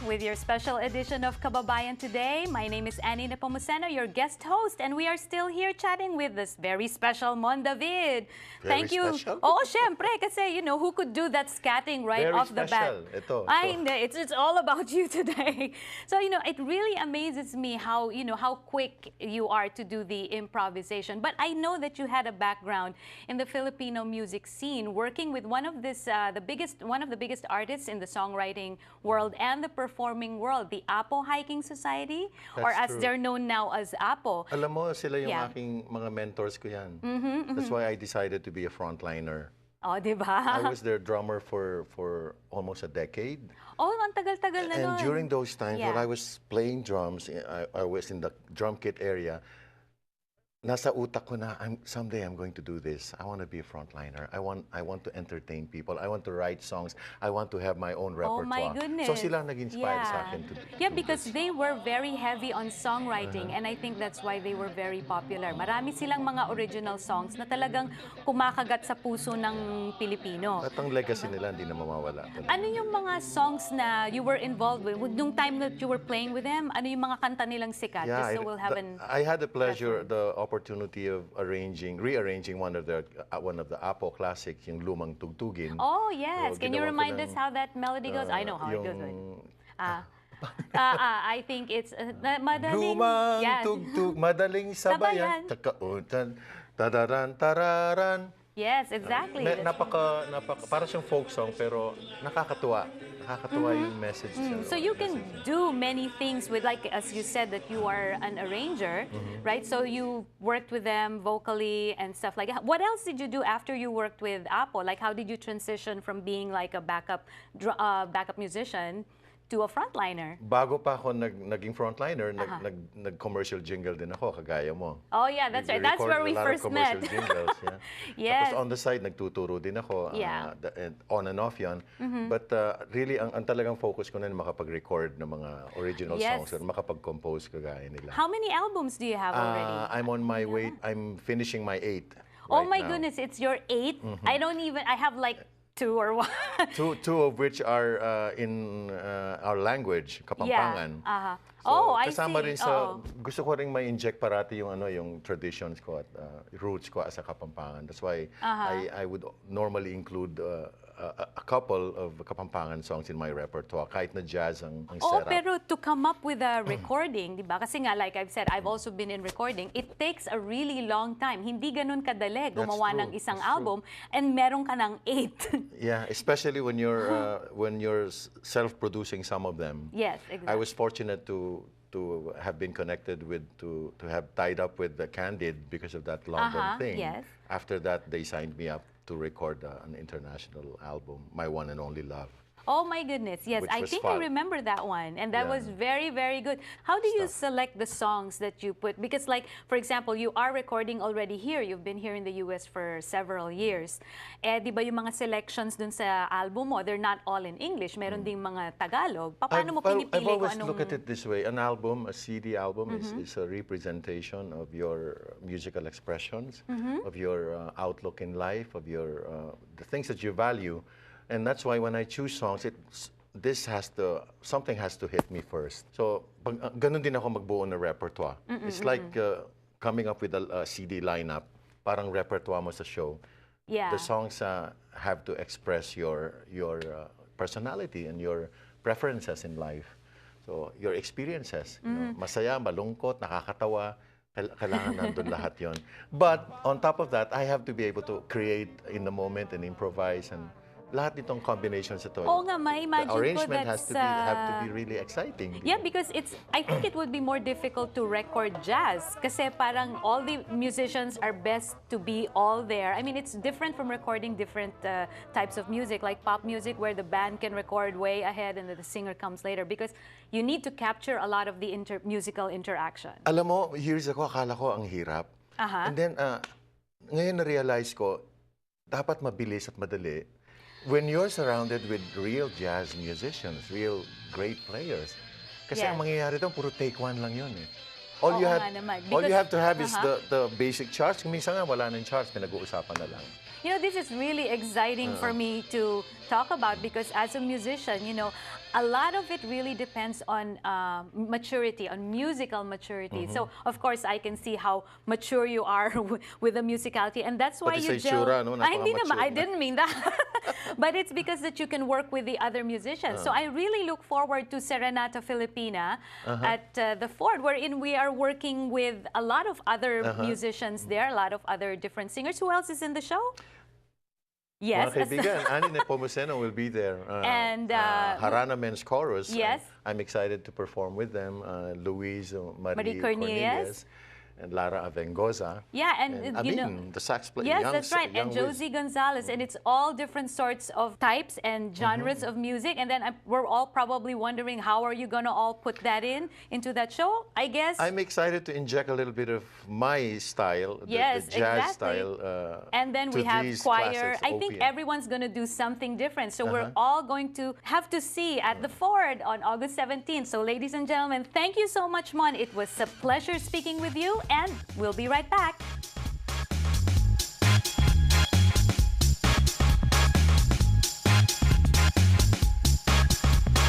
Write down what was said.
with your special edition of Kababayan Today. My name is Annie Nepomuceno, your guest host, and we are still here chatting with this very special Mon David. Thank you. Special? Oh, syempre, kasi you know, who could do that scatting right Very off the bat? special. It's all about you today. So, you know, it really amazes me how, you know, how quick you are to do the improvisation. But I know that you had a background in the Filipino music scene, working with one of the biggest artists in the songwriting world and the performing world, the APO Hiking Society, or as true. they're known now as APO. Alam mo, sila yung Yeah. aking mga mentors ko yan. That's why I decided to be a frontliner. Oh, di ba? I was their drummer for almost a decade. Oh, ang tagal-tagal na And nun. during those times when Yeah. I was playing drums, I was in the drum kit area, nasa utak ko na, someday I'm going to do this. I want to be a frontliner. I want to entertain people. I want to write songs. I want to have my own Oh repertoire. my goodness. So sila nag-inspire sa akin to Yeah, do because this. they were very heavy on songwriting and I think that's why they were very popular. Marami silang mga original songs na talagang kumakagat sa puso ng Pilipino. At ang legacy nila hindi na mawawala. Ano yung mga songs na you were involved with? Nung time that you were playing with them, ano yung mga kanta nilang sikat? Just so we'll have I had the pleasure, the opportunity of rearranging one of the APO classics, yung Lumang Tugtugin. Oh, yes. So, Can you ginawa ko remind ng, us how that melody goes? I know how it goes. yung I think it's madaling. Lumang Yes. Tugtug, madaling sabayan, Sabayan. takautan, tadaran, tararan. Yes, exactly. Para siyang folk song, pero nakakatuwa. Nakakatuwa yung message. So you can do many things with, like, as you said, that you are an arranger, right? So you worked with them vocally and stuff like that. What else did you do after you worked with APO? Like, how did you transition from being like a backup musician to a frontliner? Bago pa ako naging frontliner, nag-commercial jingle din ako, kagaya mo. Oh yeah, that's right. That's where we first met. Jingles, yeah. Yes. Tapos on the side, nagtuturo din ako. Yeah. On and off yan. But really, ang talagang focus ko na makapag-record ng mga original songs at makapag-compose kagaya nila. How many albums do you have already? I'm on my way. I'm finishing my 8th Oh right my now. goodness, it's your 8th? I have like 2 or 1. Two of which are in our language, Kapampangan. Yeah. So, I kasama see. rin sa, gusto ko rin ma-inject parati yung traditions ko at roots ko as a Kapampangan. That's why I would normally include a couple of Kapampangan songs in my repertoire, kahit na jazz ang Oh, setup. pero to come up with a recording, di ba? Kasi nga, like I've said, I've also been in recording. It takes a really long time. Hindi ganun kadali gumawa ng isang album and meron ka ng 8. Yeah, especially when you're self-producing some of them. Yes, exactly. I was fortunate to have been connected with to have tied up with the Candid because of that London thing. Yes. After that, they signed me up to record an international album, My One and Only Love. Oh my goodness, yes. Which I was think I fun. remember that one. And that Yeah. was very, very good. How do you select the songs that you put? Because like, for example, you are recording already here. You've been here in the US for several years. Eh, di ba yung mga selections dun sa album mo, they're not all in English. Meron ding mga Tagalog. Paano mo pinipili I've kung always anong... looked at it this way. An album, a CD album, is a representation of your musical expressions, of your outlook in life, of your the things that you value. And that's why when I choose songs, something has to hit me first. So, ganun din ako magbuo ng repertoire. It's like coming up with a CD lineup, parang repertoire mo sa show. Yeah. The songs have to express your personality and your preferences in life. So, your experiences. You know, masaya, malungkot, nakakatawa, kailangan nandun lahat yon. But on top of that, I have to be able to create in the moment and improvise and lahat nitong combinations ito. Oo nga, ma-imagine ko The arrangement that's... have to be really exciting. Yeah, because I think it would be more difficult to record jazz kasi parang all the musicians are best to be all there. I mean, it's different from recording different types of music, like pop music where the band can record way ahead and the singer comes later because you need to capture a lot of the musical interaction. Alam mo, years ago, akala ko ang hirap. And then, ngayon na-realize ko, dapat mabilis at madali. When you're surrounded with real jazz musicians, real great players, kasi ang mangyayari doon, puro take one lang yun eh. All you have to have is the basic charts. Kung minsan nga wala ng charts, pinag-uusapan na lang. You know, this is really exciting for me to talk about because as a musician, you know, a lot of it really depends on maturity, on musical maturity. So, of course, I can see how mature you are with the musicality, and that's why Pati you sa itsura, no? hindi naman, I Napaka-mature na. didn't mean that. But it's because that you can work with the other musicians. So I really look forward to Serenata Filipina at the Ford, wherein we are working with a lot of other musicians there, a lot of other different singers. Who else is in the show? Yes. Mga kaibigan, Ani Nepomuceno will be there. And, Harana Men's Chorus. Yes. I'm excited to perform with them. Louise Marie Cornelius. Cornelius and Lara Avengoza. Yeah, and you know, Amin, the sax player. yes, that's right. And young Josie Gonzalez, and it's all different sorts of types and genres of music. And then we're all probably wondering, how are you gonna all put that into that show? I guess. I'm excited to inject a little bit of my style, Yes, the jazz exactly. style. And then to we have these choir. classics, I think OPM. everyone's going to do something different. So we're all going to have to see at the Ford on August 17th. So ladies and gentlemen, thank you so much, Mon. It was a pleasure speaking with you, and we'll be right back.